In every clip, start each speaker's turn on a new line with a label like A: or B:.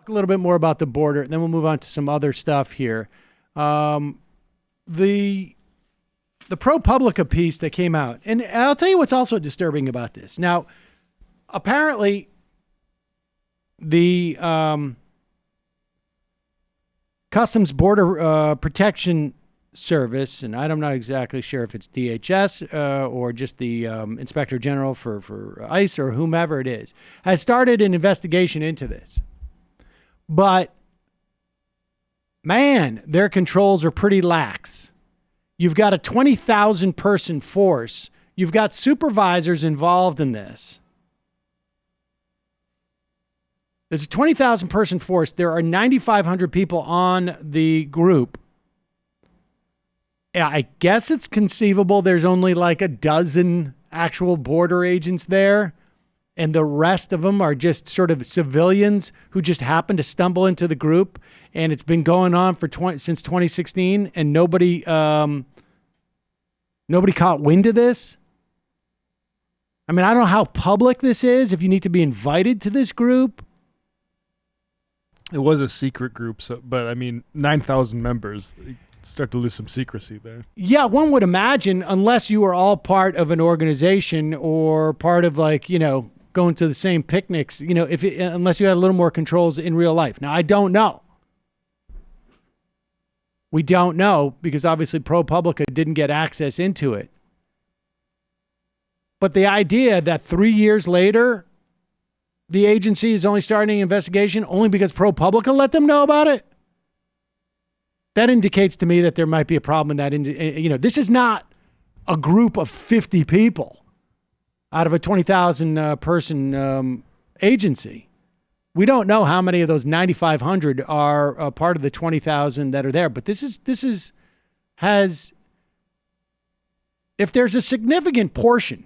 A: talk a little bit more about the border, and then we'll move on to some other stuff here. The ProPublica piece that came out, and I'll tell you what's also disturbing about this. Now, apparently, the Customs Border Protection Service, and I'm not exactly sure if it's DHS or just the Inspector General for ICE or whomever it is, has started an investigation into this. But, man, their controls are pretty lax. You've got a 20,000 person force. You've got supervisors involved in this. There's a 20,000 person force. There are 9,500 people on the group. I guess it's conceivable there's only like a dozen actual border agents there, and the rest of them are just sort of civilians who just happen to stumble into the group, and it's been going on for since 2016, and nobody caught wind of this. I mean, I don't know how public this is, if you need to be invited to this group.
B: It was a secret group, but I mean, 9,000 members. Start to lose some secrecy there.
A: Yeah, one would imagine, unless you were all part of an organization or part of, like, you know, going to the same picnics, you know, unless you had a little more controls in real life. Now, I don't know. We don't know because obviously ProPublica didn't get access into it. But the idea that 3 years later, the agency is only starting an investigation only because ProPublica let them know about it, that indicates to me that there might be a problem in that. You know, this is not a group of 50 people out of a 20,000 person agency. We don't know how many of those 9,500 are part of the 20,000 that are there. But if there's a significant portion,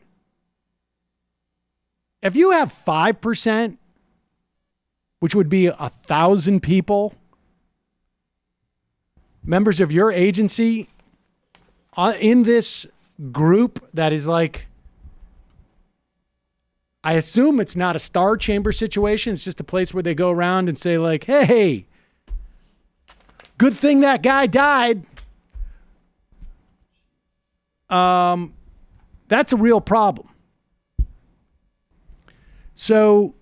A: if you have 5%, which would be 1,000 people, members of your agency in this group that is like, I assume it's not a star chamber situation. It's just a place where they go around and say like, hey, good thing that guy died. That's a real problem. So,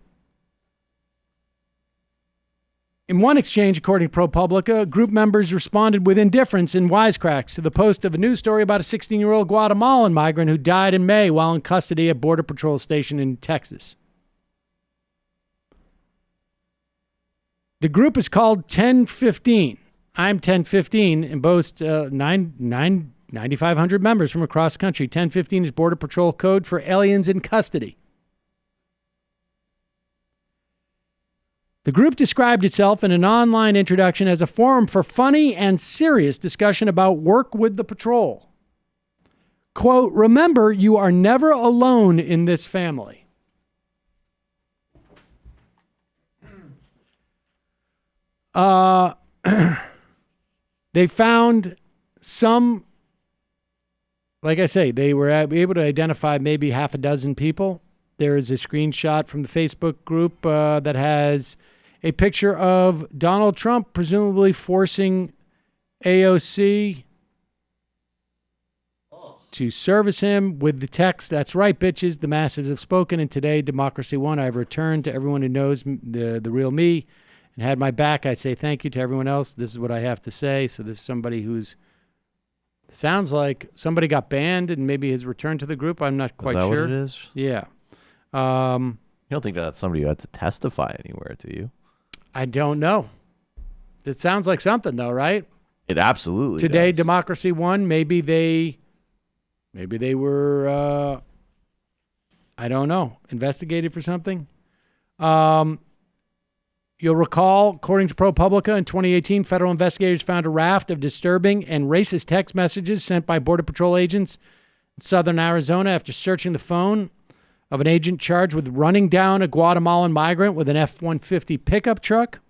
A: in one exchange, according to ProPublica, group members responded with indifference and wisecracks to the post of a news story about a 16-year-old Guatemalan migrant who died in May while in custody at Border Patrol station in Texas. The group is called 1015. I'm 1015 and boasts 9,500 members from across the country. 1015 is Border Patrol code for aliens in custody. The group described itself in an online introduction as a forum for funny and serious discussion about work with the patrol. Quote, remember, you are never alone in this family. They found some, like I say, they were able to identify maybe half a dozen people. There is a screenshot from the Facebook group that has a picture of Donald Trump presumably forcing AOC to service him with the text, that's right, bitches, the masses have spoken, and today, democracy won. I have returned to everyone who knows the real me and had my back. I say thank you to everyone else. This is what I have to say. So this is somebody who's, sounds like somebody got banned and maybe has returned to the group. I'm not quite sure.
C: What it is?
A: Yeah.
C: You don't think that's somebody who had to testify anywhere, do you?
A: I don't know. It sounds like something, though, right?
C: It absolutely
A: Today,
C: does.
A: democracy won. Maybe they were, I don't know, investigated for something. You'll recall, according to ProPublica, in 2018, federal investigators found a raft of disturbing and racist text messages sent by Border Patrol agents in southern Arizona after searching the phone of an agent charged with running down a Guatemalan migrant with an F-150 pickup truck.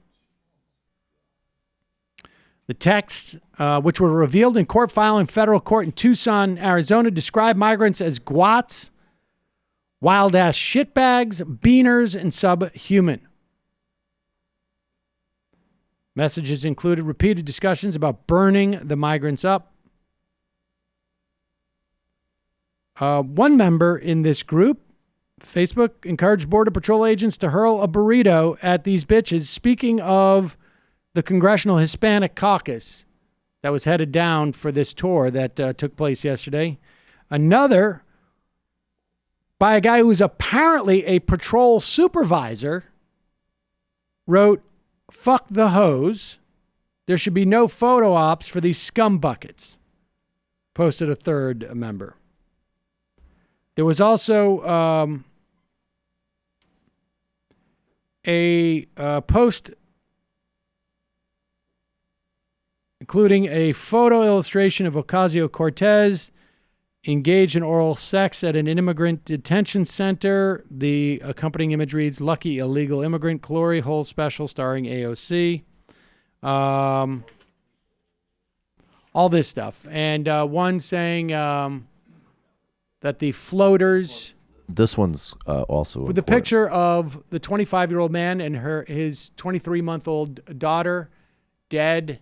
A: The texts, which were revealed in court file in federal court in Tucson, Arizona, describe migrants as gwats, wild-ass shitbags, beaners, and subhuman. Messages included repeated discussions about burning the migrants up. One member in this group, Facebook, encouraged Border Patrol agents to hurl a burrito at these bitches. Speaking of the Congressional Hispanic Caucus that was headed down for this tour that took place yesterday. Another by a guy who was apparently a patrol supervisor wrote, "Fuck the hose. There should be no photo ops for these scum buckets." Posted a third member. There was also a post including a photo illustration of Ocasio-Cortez engaged in oral sex at an immigrant detention center. The accompanying image reads, "Lucky illegal immigrant glory hole special starring AOC." All this stuff. And one saying that the floaters...
C: This one's also
A: with the picture of the 25-year-old man and his 23-month-old daughter dead,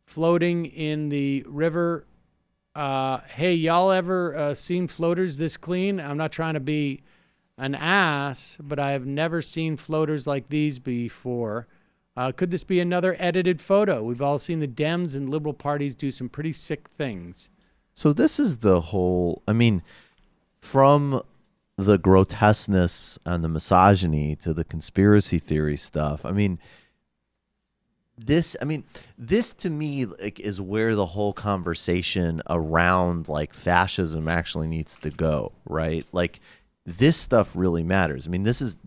A: floating in the river. Hey, y'all ever seen floaters this clean? I'm not trying to be an ass, but I have never seen floaters like these before. Could this be another edited photo? We've all seen the Dems and liberal parties do some pretty sick things.
C: So this is the whole, I mean, from the grotesqueness and the misogyny to the conspiracy theory stuff. I mean, this to me like is where the whole conversation around like fascism actually needs to go, right? Like this stuff really matters. I mean, this is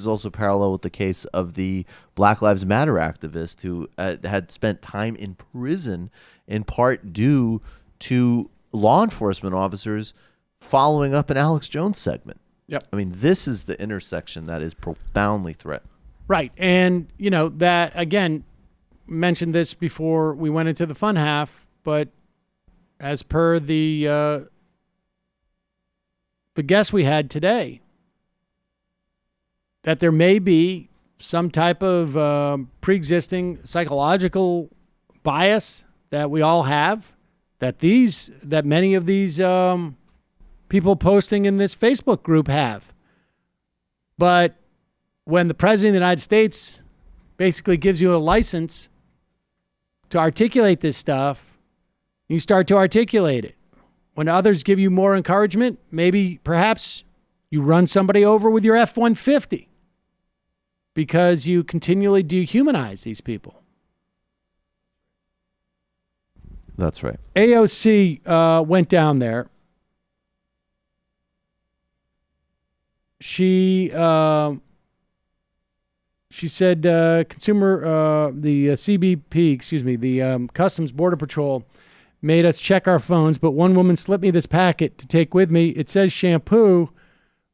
C: also parallel with the case of the Black Lives Matter activist who had spent time in prison in part due to law enforcement officers following up an Alex Jones segment.
A: Yep.
C: I mean, this is the intersection that is profoundly threatened.
A: Right. And, you know, that, again, mentioned this before we went into the fun half, but as per the guest we had today, that there may be some type of pre-existing psychological bias that we all have, that many of these people posting in this Facebook group have. But when the president of the United States basically gives you a license to articulate this stuff, you start to articulate it. When others give you more encouragement, perhaps you run somebody over with your F-150 because you continually dehumanize these people.
C: That's right.
A: AOC went down there. She said the CBP, the Customs Border Patrol made us check our phones, but one woman slipped me this packet to take with me. It says shampoo.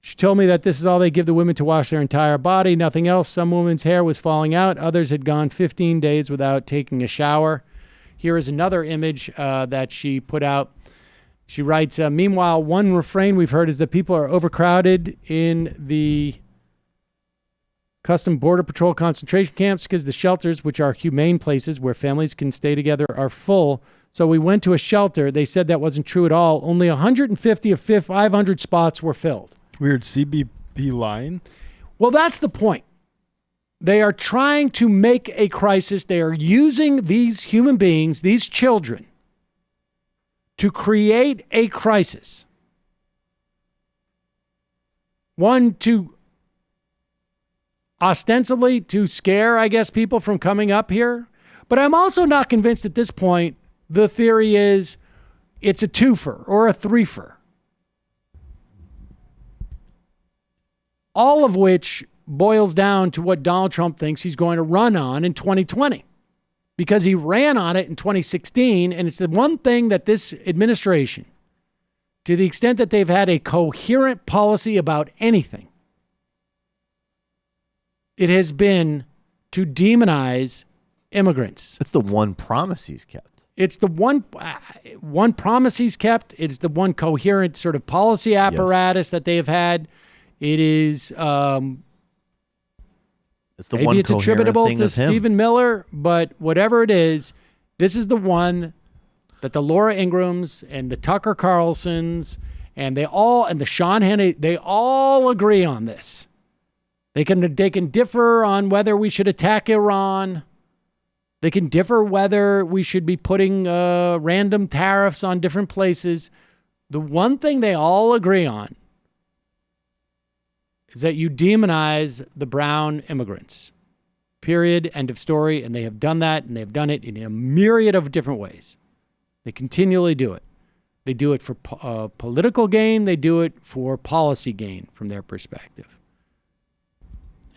A: She told me that this is all they give the women to wash their entire body, nothing else. Some women's hair was falling out. Others had gone 15 days without taking a shower. Here is another image that she put out. She writes, meanwhile, one refrain we've heard is that people are overcrowded in the Custom Border Patrol concentration camps because the shelters, which are humane places where families can stay together, are full. So we went to a shelter. They said that wasn't true at all. Only 150 of 500 spots were filled.
B: Weird. CBP line?
A: Well, that's the point. They are trying to make a crisis. They are using these human beings, these children, to create a crisis. One, to ostensibly to scare, I guess, people from coming up here. But I'm also not convinced at this point the theory is it's a twofer or a threefer. All of which boils down to what Donald Trump thinks he's going to run on in 2020. Because he ran on it in 2016, and it's the one thing that this administration, to the extent that they've had a coherent policy about anything, it has been to demonize immigrants.
C: It's the one promise he's kept.
A: It's the one promise he's kept. It's the one coherent sort of policy apparatus that they have had. It is
C: It's the
A: Maybe
C: one
A: it's
C: coherent
A: attributable
C: thing
A: to
C: of him.
A: Stephen Miller, but whatever it is, this is the one that the Laura Ingrams and the Tucker Carlsons and the Sean Hannity, they all agree on this. They can differ on whether we should attack Iran. They can differ whether we should be putting random tariffs on different places. The one thing they all agree on is that you demonize the brown immigrants. Period. End of story. And they have done that, and they've done it in a myriad of different ways. They continually do it. They do it for political gain. They do it for policy gain from their perspective.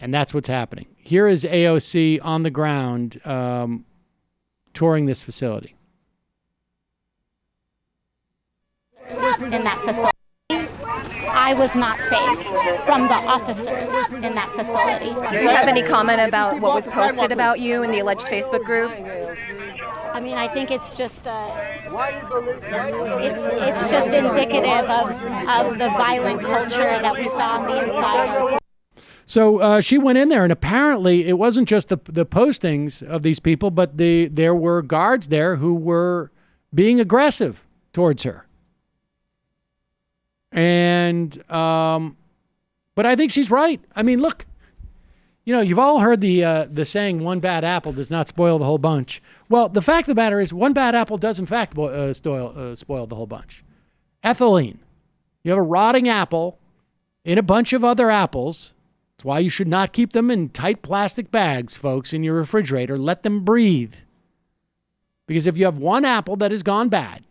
A: And that's what's happening. Here is AOC on the ground touring this facility.
D: In that facility, I was not safe from the officers in that facility.
E: Do you have any comment about what was posted about you in the alleged Facebook group?
D: I mean, I think it's just it's just indicative of the violent culture that we saw on the inside.
A: So she went in there, and apparently it wasn't just the postings of these people, but there were guards there who were being aggressive towards her. And but I think she's right. I mean, look, you know, you've all heard the saying, "One bad apple does not spoil the whole bunch." Well, the fact of the matter is, one bad apple does in fact spoil the whole bunch. Ethylene. You have a rotting apple in a bunch of other apples. That's why you should not keep them in tight plastic bags, folks, in your refrigerator. Let them breathe. Because if you have one apple that has gone bad,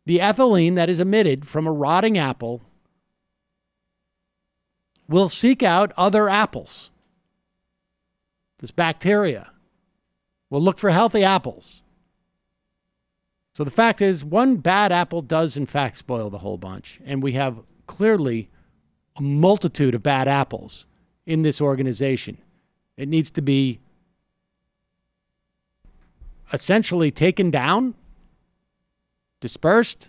A: the ethylene that is emitted from a rotting apple will seek out other apples. This bacteria will look for healthy apples. So the fact is, one bad apple does in fact spoil the whole bunch. And we have clearly a multitude of bad apples in this organization. It needs to be essentially taken down, dispersed,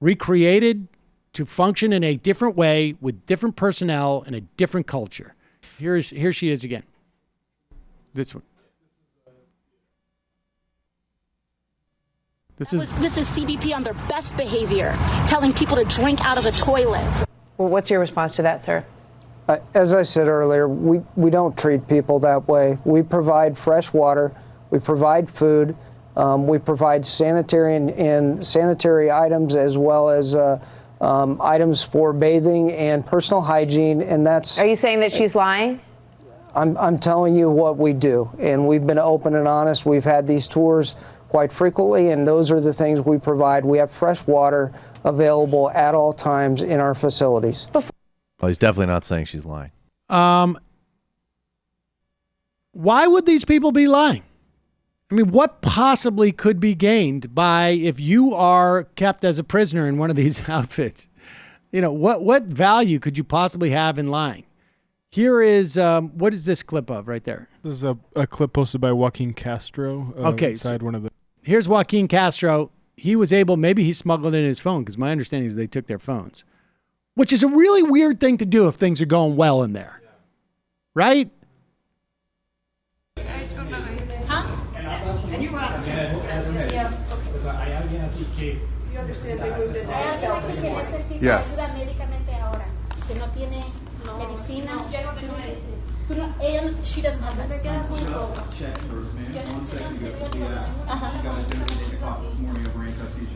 A: recreated to function in a different way with different personnel and a different culture. Here she is again. This one. This is
D: CBP on their best behavior, telling people to drink out of the toilet.
F: Well, what's your response to that, sir?
G: As I said earlier, we don't treat people that way. We provide fresh water, we provide food, we provide sanitary and sanitary items, as well as items for bathing and personal hygiene, and that's...
F: Are you saying that she's lying?
G: I'm telling you what we do, and we've been open and honest. We've had these tours quite frequently, and those are the things we provide. We have fresh water available at all times in our facilities.
C: Oh, he's definitely not saying she's lying.
A: Why would these people be lying? I mean, what possibly could be gained by if you are kept as a prisoner in one of these outfits? You know, what value could you possibly have in lying? Here is, what is this clip of right there?
B: This is a clip posted by Joaquin Castro. Inside one of the.
A: Here's Joaquin Castro. He was able, maybe he smuggled in his phone, because my understanding is they took their phones, which is a really weird thing to do if things are going well in there. Right?
D: Huh?
H: And you were out of town.
D: Yeah.
H: You understand they moved in there.
D: Yes. She doesn't have medicine.
I: Just check first, man. 1 second ago, she got a dentist o'clock this morning over anti-seizure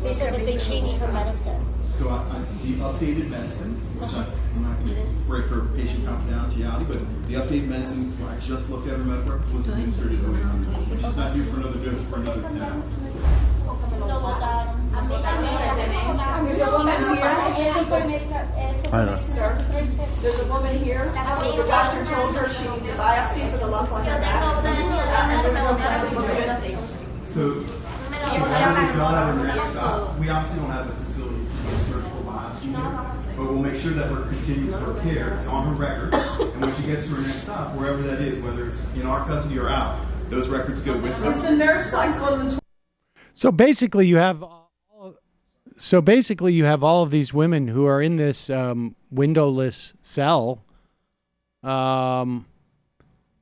D: They said that they changed her medicine.
I: So the updated medicine, which I'm not going to break her patient confidentiality, but the updated medicine, I just looked at her medical record, was administered to her. She's not due for another dose for another 10 hours.
H: There's a woman here.
C: I know.
H: Sir, there's a woman here. The doctor told her she needs a biopsy for the lump on her back. And there's no plan to do anything.
I: So whenever they've done at her next stop, we obviously don't have the facilities to do a surgical biopsy here, but we'll make sure that we're continuing her care. It's on her record. And when she gets to her next stop, wherever that is, whether it's in our custody or out, those records go with her.
H: Is the nurse like on the
A: So basically you have So basically, you have all of these women who are in this windowless cell, telling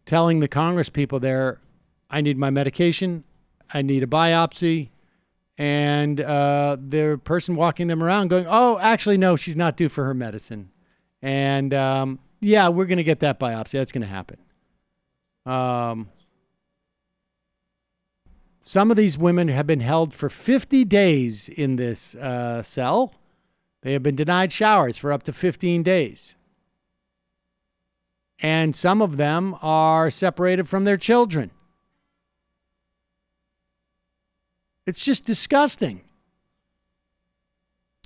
A: the Congress people there, "I need my medication, I need a biopsy," and the person walking them around going, "Oh, actually, no, she's not due for her medicine," and yeah, we're going to get that biopsy. That's going to happen. Some of these women have been held for 50 days in this cell. They have been denied showers for up to 15 days. And some of them are separated from their children. It's just disgusting.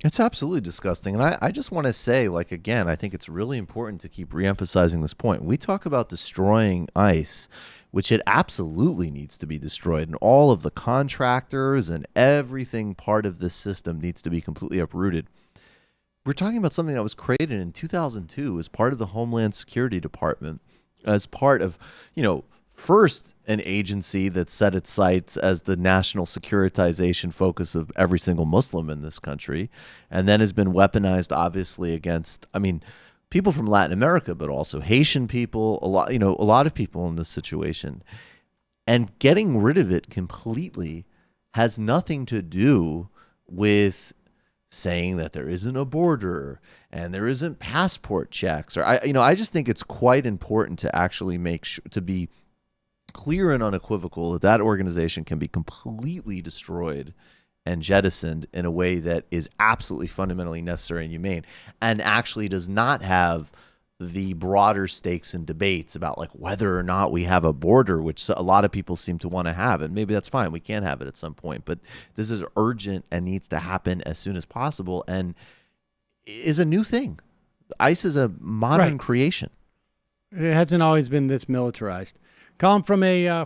C: It's absolutely disgusting. And I just want to say, like, again, I think it's really important to keep reemphasizing this point. We talk about destroying ICE, which it absolutely needs to be destroyed. And all of the contractors and everything part of this system needs to be completely uprooted. We're talking about something that was created in 2002 as part of the Homeland Security Department, as part of, first an agency that set its sights as the national securitization focus of every single Muslim in this country, and then has been weaponized, obviously, against, people from Latin America, but also Haitian people, a lot of people in this situation. And getting rid of it completely has nothing to do with saying that there isn't a border and there isn't passport checks. Or I just think it's quite important to actually make sure to be clear and unequivocal that organization can be completely destroyed and jettisoned in a way that is absolutely fundamentally necessary and humane, and actually does not have the broader stakes and debates about like whether or not we have a border, which a lot of people seem to want to have. And maybe that's fine. We can have it at some point, but this is urgent and needs to happen as soon as possible, and is a new thing. ICE is a modern creation.
A: It hasn't always been this militarized. Colin, from a